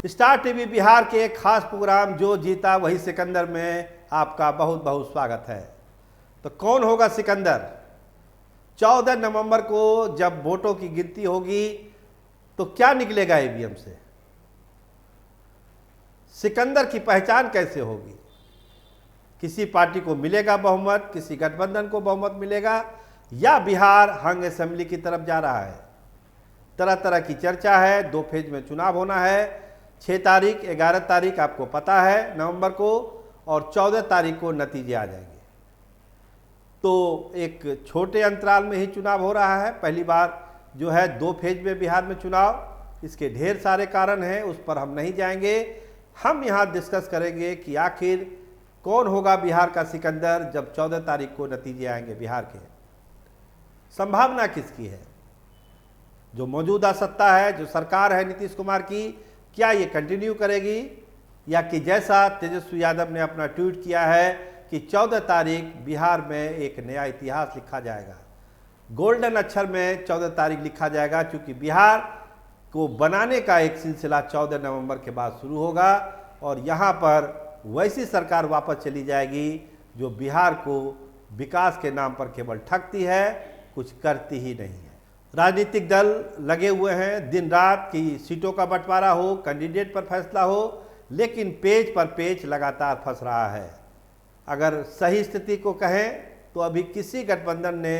Star TV Bihar के एक खास प्रोग्राम जो जीता वही सिकंदर में आपका बहुत बहुत स्वागत है। तो कौन होगा सिकंदर? 14 नवंबर को जब वोटों की गिनती होगी तो क्या निकलेगा ईवीएम से? सिकंदर की पहचान कैसे होगी? किसी पार्टी को मिलेगा बहुमत, किसी गठबंधन को बहुमत मिलेगा, या बिहार हंग असेंबली की तरफ जा रहा है? तरह तरह की चर्चा है। 2 फेज में चुनाव होना है। 6 तारीख 11 तारीख आपको पता है नवंबर को, और 14 तारीख को नतीजे आ जाएंगे। तो एक छोटे अंतराल में ही चुनाव हो रहा है। पहली बार जो है 2 फेज में बिहार में चुनाव। इसके ढेर सारे कारण हैं, उस पर हम नहीं जाएंगे। हम यहाँ डिस्कस करेंगे कि आखिर कौन होगा बिहार का सिकंदर जब 14 तारीख को नतीजे आएंगे बिहार के। संभावना किसकी है? जो मौजूदा सत्ता है, जो सरकार है नीतीश कुमार की, क्या ये कंटिन्यू करेगी, या कि जैसा तेजस्वी यादव ने अपना ट्वीट किया है कि 14 तारीख बिहार में एक नया इतिहास लिखा जाएगा। गोल्डन अक्षर में 14 तारीख लिखा जाएगा, क्योंकि बिहार को बनाने का एक सिलसिला 14 नवंबर के बाद शुरू होगा, और यहाँ पर वैसी सरकार वापस चली जाएगी जो बिहार को विकास के नाम पर केवल ठगती है, कुछ करती ही नहीं है। राजनीतिक दल लगे हुए हैं दिन रात कि सीटों का बंटवारा हो, कैंडिडेट पर फैसला हो, लेकिन पेज पर पेज लगातार फंस रहा है। अगर सही स्थिति को कहें तो अभी किसी गठबंधन ने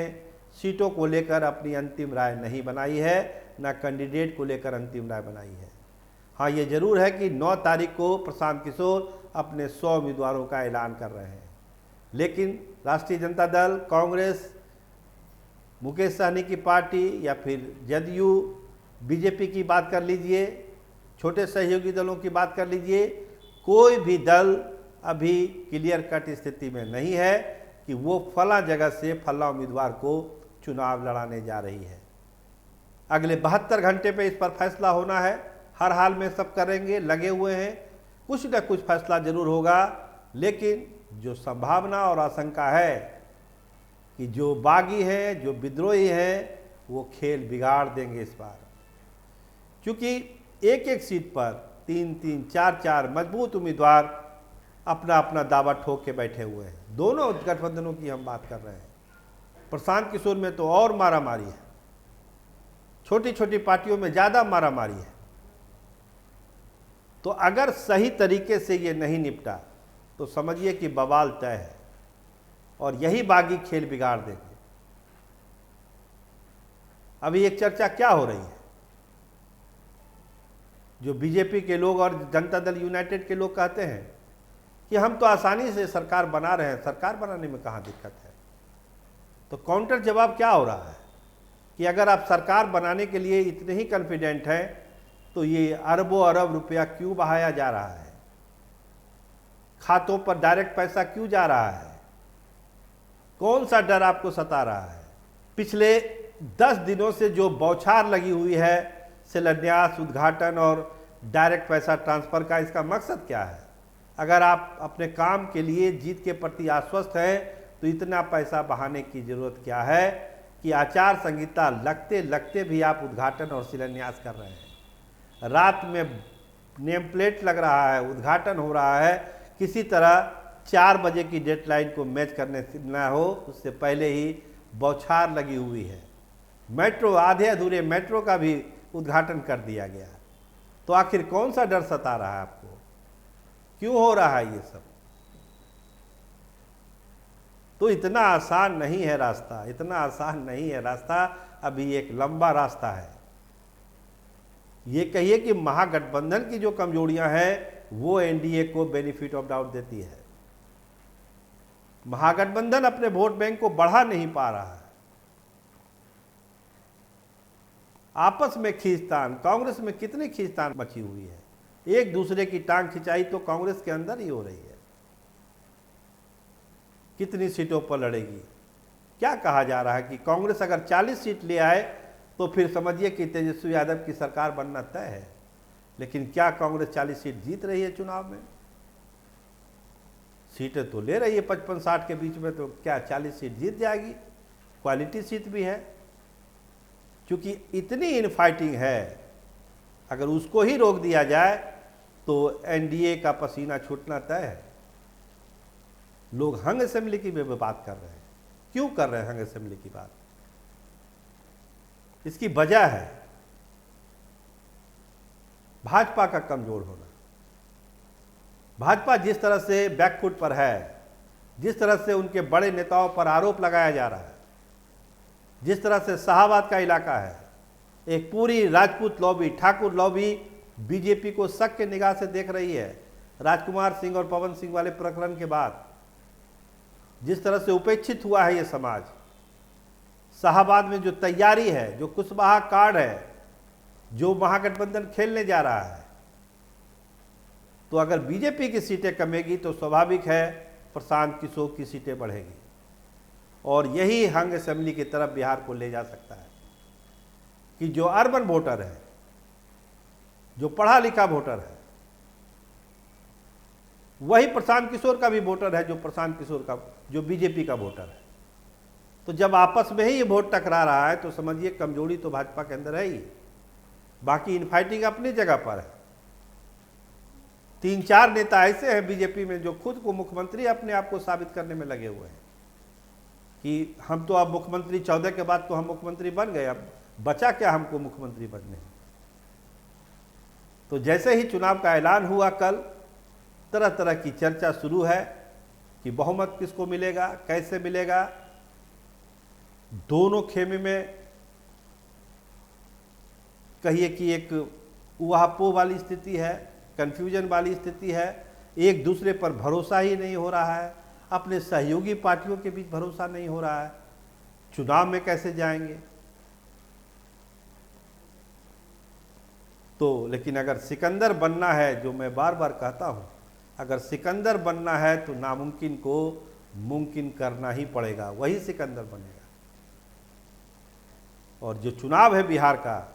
सीटों को लेकर अपनी अंतिम राय नहीं बनाई है, ना कैंडिडेट को लेकर अंतिम राय बनाई है। हाँ, ये जरूर है कि 9 तारीख को प्रशांत किशोर अपने 100 उम्मीदवारों का ऐलान कर रहे हैं, लेकिन राष्ट्रीय जनता दल, कांग्रेस, मुकेश सहनी की पार्टी, या फिर जदयू, बीजेपी की बात कर लीजिए, छोटे सहयोगी दलों की बात कर लीजिए, कोई भी दल अभी क्लियर कट स्थिति में नहीं है कि वो फला जगह से फला उम्मीदवार को चुनाव लड़ाने जा रही है। अगले 72 घंटे पे इस पर फैसला होना है। हर हाल में सब करेंगे, लगे हुए हैं, कुछ न कुछ फैसला जरूर होगा। लेकिन जो संभावना और आशंका है कि जो बागी हैं, जो विद्रोही हैं, वो खेल बिगाड़ देंगे इस बार, क्योंकि एक एक सीट पर 3-3, 4-4 मजबूत उम्मीदवार अपना अपना दावा ठोक के बैठे हुए हैं। दोनों गठबंधनों की हम बात कर रहे हैं। प्रशांत किशोर में तो और मारामारी है, छोटी छोटी पार्टियों में ज़्यादा मारामारी है। तो अगर सही तरीके से ये नहीं निपटा तो समझिए कि बवाल तय है, और यही बागी खेल बिगाड़ देंगे। अभी एक चर्चा क्या हो रही है, जो बीजेपी के लोग और जनता दल यूनाइटेड के लोग कहते हैं कि हम तो आसानी से सरकार बना रहे हैं, सरकार बनाने में कहाँ दिक्कत है। तो काउंटर जवाब क्या हो रहा है कि अगर आप सरकार बनाने के लिए इतने ही कॉन्फिडेंट हैं तो ये अरबों अरब रुपया क्यों बहाया जा रहा है? खातों पर डायरेक्ट पैसा क्यों जा रहा है? कौन सा डर आपको सता रहा है? पिछले 10 दिनों से जो बौछार लगी हुई है शिलान्यास, उद्घाटन और डायरेक्ट पैसा ट्रांसफर का, इसका मकसद क्या है? अगर आप अपने काम के लिए जीत के प्रति आश्वस्त हैं तो इतना पैसा बहाने की जरूरत क्या है कि आचार संहिता लगते लगते भी आप उद्घाटन और शिलान्यास कर रहे हैं। रात में नेम प्लेट लग रहा है, उद्घाटन हो रहा है, किसी तरह 4 बजे की डेडलाइन को मैच करने ना हो उससे पहले ही बौछार लगी हुई है। मेट्रो, आधे अधूरे मेट्रो का भी उद्घाटन कर दिया गया। तो आखिर कौन सा डर सता रहा है आपको? क्यों हो रहा है ये सब? तो इतना आसान नहीं है रास्ता, इतना आसान नहीं है रास्ता। अभी एक लंबा रास्ता है। ये कहिए कि महागठबंधन की जो कमजोरियां हैं वो एनडीए को बेनिफिट ऑफ डाउट देती है। महागठबंधन अपने वोट बैंक को बढ़ा नहीं पा रहा है। आपस में खींचतान, कांग्रेस में कितनी खींचतान मची हुई है। एक दूसरे की टांग खिंचाई तो कांग्रेस के अंदर ही हो रही है। कितनी सीटों पर लड़ेगी? क्या कहा जा रहा है कि कांग्रेस अगर 40 सीट ले आए तो फिर समझिए कि तेजस्वी यादव की सरकार बनना तय है। लेकिन क्या कांग्रेस 40 सीट जीत रही है चुनाव में? सीटें तो ले रही है 55-60 के बीच में, तो क्या 40 सीट जीत जाएगी? क्वालिटी सीट भी है, क्योंकि इतनी इनफाइटिंग है। अगर उसको ही रोक दिया जाए तो एनडीए का पसीना छूटना तय है। लोग हंग असेंबली की भी बात कर रहे हैं। क्यों कर रहे हैं हंग असेंबली की बात? इसकी वजह है भाजपा का कमजोर होना। भाजपा जिस तरह से बैकफुट पर है, जिस तरह से उनके बड़े नेताओं पर आरोप लगाया जा रहा है, जिस तरह से शाहाबाद का इलाका है, एक पूरी Rajput lobby, Thakur lobby BJP को शक के निगाह से देख रही है। राजकुमार सिंह और पवन सिंह वाले प्रकरण के बाद जिस तरह से उपेक्षित हुआ है ये समाज, शाहाबाद में जो तैयारी है, जो कुशवाहा कार्ड है, जो महागठबंधन खेलने जा रहा है, तो अगर बीजेपी की सीटें कमेगी तो स्वाभाविक है प्रशांत किशोर की सीटें बढ़ेगी और यही हंग असेंबली की तरफ बिहार को ले जा सकता है कि जो अर्बन वोटर है, जो पढ़ा लिखा वोटर है, वही प्रशांत किशोर का भी वोटर है, जो बीजेपी का वोटर है। तो जब आपस में ही ये वोट टकरा रहा है तो समझिए कमजोरी तो भाजपा के अंदर है ही। बाकी इनफाइटिंग अपनी जगह पर है। 3-4 नेता ऐसे हैं बीजेपी में जो खुद को मुख्यमंत्री अपने आप को साबित करने में लगे हुए हैं कि हम तो अब मुख्यमंत्री 14 के बाद तो हम मुख्यमंत्री बन गए, अब बचा क्या हमको मुख्यमंत्री बनने। तो जैसे ही चुनाव का ऐलान हुआ कल, तरह तरह की चर्चा शुरू है कि बहुमत किसको मिलेगा, कैसे मिलेगा। दोनों खेमे में कहिए कि एक उहापोह वाली स्थिति है, कंफ्यूजन वाली स्थिति है। एक दूसरे पर भरोसा ही नहीं हो रहा है, अपने सहयोगी पार्टियों के बीच भरोसा नहीं हो रहा है। चुनाव में कैसे जाएंगे? तो लेकिन अगर सिकंदर बनना है, जो मैं बार बार कहता हूं, अगर सिकंदर बनना है तो नामुमकिन को मुमकिन करना ही पड़ेगा, वही सिकंदर बनेगा। और जो चुनाव है बिहार का,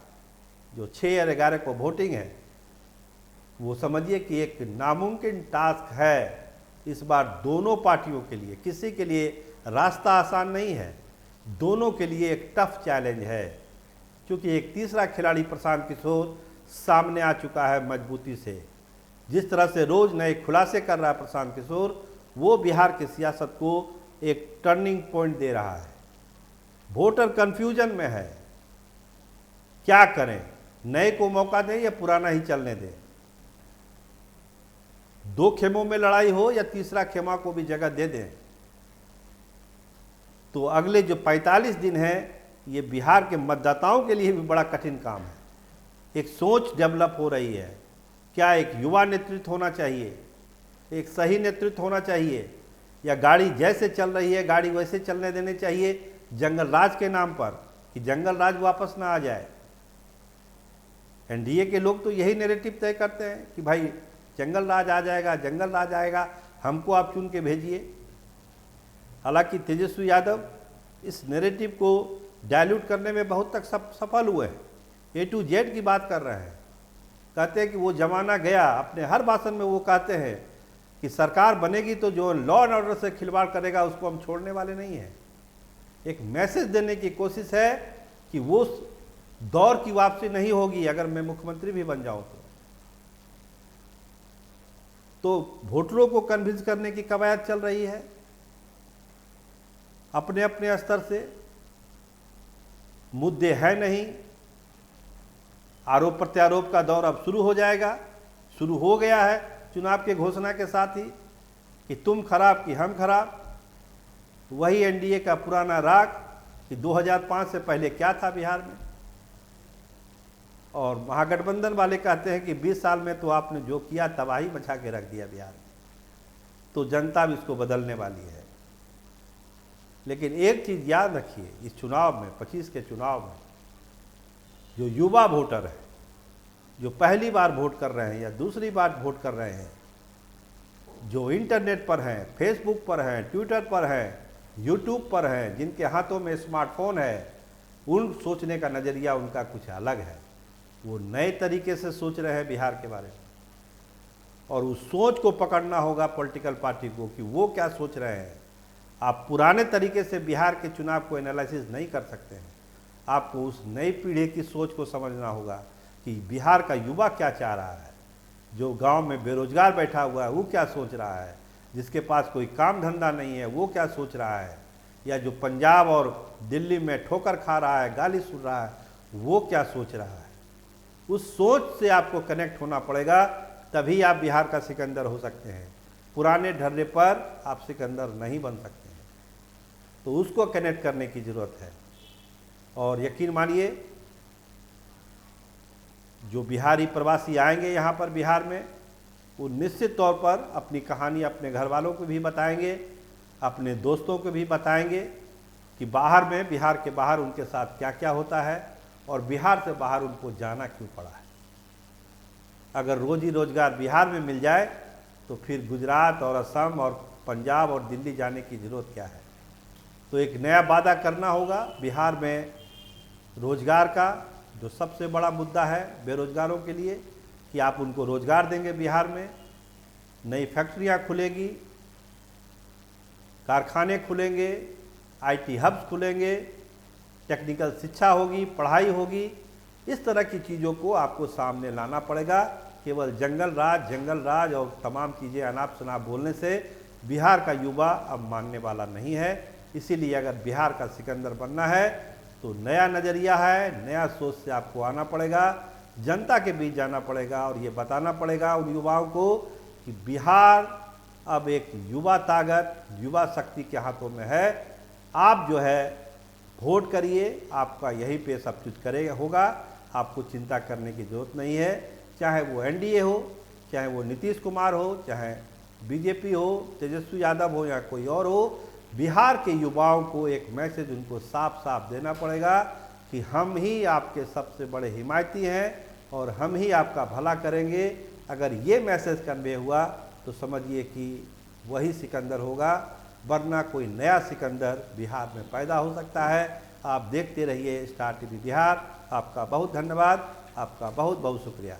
जो 6 और 11 को वोटिंग है, वो समझिए कि एक नामुमकिन टास्क है इस बार दोनों पार्टियों के लिए। किसी के लिए रास्ता आसान नहीं है, दोनों के लिए एक टफ चैलेंज है, क्योंकि एक तीसरा खिलाड़ी प्रशांत किशोर सामने आ चुका है मजबूती से। जिस तरह से रोज नए खुलासे कर रहा है प्रशांत किशोर, वो बिहार की सियासत को एक टर्निंग पॉइंट दे रहा है। वोटर कंफ्यूजन में है, क्या करें, नए को मौका दें या पुराना ही चलने दें। 2 खेमों में लड़ाई हो या तीसरा खेमा को भी जगह दे दें। तो अगले जो 45 दिन हैं, ये बिहार के मतदाताओं के लिए भी बड़ा कठिन काम है। एक सोच डेवलप हो रही है, क्या एक युवा नेतृत्व होना चाहिए, एक सही नेतृत्व होना चाहिए, या गाड़ी जैसे चल रही है गाड़ी वैसे चलने देने चाहिए जंगल राज के नाम पर, कि जंगल राज वापस ना आ जाए। एनडीए के लोग तो यही नैरेटिव तय करते हैं कि भाई जंगल राज आ जाएगा, जंगल राज आएगा, हमको आप चुन के भेजिए। हालांकि तेजस्वी यादव इस नैरेटिव को डायल्यूट करने में बहुत तक सफल हुए हैं। A to Z की बात कर रहे हैं, कहते हैं कि वो जमाना गया। अपने हर भाषण में वो कहते हैं कि सरकार बनेगी तो जो लॉ एंड ऑर्डर से खिलवाड़ करेगा उसको हम छोड़ने वाले नहीं हैं। एक मैसेज देने की कोशिश है कि वो दौर की वापसी नहीं होगी अगर मैं मुख्यमंत्री भी बन जाऊं तो वोटरों को कन्विंस करने की कवायद चल रही है अपने अपने स्तर से। मुद्दे है नहीं, आरोप प्रत्यारोप का दौर अब शुरू हो जाएगा, शुरू हो गया है चुनाव के घोषणा के साथ ही, कि तुम खराब कि हम खराब। वही एनडीए का पुराना राग कि 2005 से पहले क्या था बिहार में। और महागठबंधन वाले कहते हैं कि 20 साल में तो आपने जो किया तबाही मचा के रख दिया बिहार में, तो जनता भी इसको बदलने वाली है। लेकिन एक चीज़ याद रखिए, इस चुनाव में 25 के चुनाव में जो युवा वोटर है, जो पहली बार वोट कर रहे हैं या दूसरी बार वोट कर रहे हैं, जो इंटरनेट पर हैं, फेसबुक पर हैं, ट्विटर पर हैं, यूट्यूब पर हैं, जिनके हाथों में स्मार्टफोन है, उन सोचने का नज़रिया उनका कुछ अलग है। वो नए तरीके से सोच रहे हैं बिहार के बारे में, और उस सोच को पकड़ना होगा पॉलिटिकल पार्टी को कि वो क्या सोच रहे हैं। आप पुराने तरीके से बिहार के चुनाव को एनालिसिस नहीं कर सकते हैं। आपको उस नई पीढ़ी की सोच को समझना होगा कि बिहार का युवा क्या चाह रहा है, जो गांव में बेरोजगार बैठा हुआ है वो क्या सोच रहा है, जिसके पास कोई काम धंधा नहीं है वो क्या सोच रहा है, या जो पंजाब और दिल्ली में ठोकर खा रहा है, गाली सुन रहा है, वो क्या सोच रहा है। उस सोच से आपको कनेक्ट होना पड़ेगा, तभी आप बिहार का सिकंदर हो सकते हैं। पुराने ढर्रे पर आप सिकंदर नहीं बन सकते हैं, तो उसको कनेक्ट करने की ज़रूरत है। और यकीन मानिए, जो बिहारी प्रवासी आएंगे यहाँ पर बिहार में, वो निश्चित तौर पर अपनी कहानी अपने घर वालों को भी बताएंगे, अपने दोस्तों को भी बताएंगे कि बाहर में, बिहार के बाहर उनके साथ क्या क्या होता है और बिहार से बाहर उनको जाना क्यों पड़ा है। अगर रोजी रोजगार बिहार में मिल जाए तो फिर गुजरात और असम और पंजाब और दिल्ली जाने की ज़रूरत क्या है। तो एक नया वादा करना होगा बिहार में रोजगार का, जो सबसे बड़ा मुद्दा है बेरोजगारों के लिए, कि आप उनको रोजगार देंगे। बिहार में नई फैक्ट्रियां खुलेगी, कारखाने खुलेंगे, आईटी हब्स खुलेंगे, टेक्निकल शिक्षा होगी, पढ़ाई होगी। इस तरह की चीज़ों को आपको सामने लाना पड़ेगा। केवल जंगल राज और तमाम चीज़ें अनाप शनाप बोलने से बिहार का युवा अब मानने वाला नहीं है। इसीलिए अगर बिहार का सिकंदर बनना है तो नया नज़रिया है, नया सोच से आपको आना पड़ेगा, जनता के बीच जाना पड़ेगा और ये बताना पड़ेगा उन युवाओं को कि बिहार अब एक युवा ताकत, युवा शक्ति के हाथों में है। आप जो है वोट करिए, आपका यही पे सब कुछ करेगा होगा। आपको चिंता करने की ज़रूरत नहीं है, चाहे वो एनडीए हो, चाहे वो नीतीश कुमार हो, चाहे बीजेपी हो, तेजस्वी यादव हो या कोई और हो। बिहार के युवाओं को एक मैसेज उनको साफ साफ देना पड़ेगा कि हम ही आपके सबसे बड़े हिमायती हैं और हम ही आपका भला करेंगे। अगर ये मैसेज कन्वे हुआ तो समझिए कि वही सिकंदर होगा, वरना कोई नया सिकंदर बिहार में पैदा हो सकता है। आप देखते रहिए स्टार टीवी बिहार। आपका बहुत धन्यवाद, आपका बहुत बहुत शुक्रिया।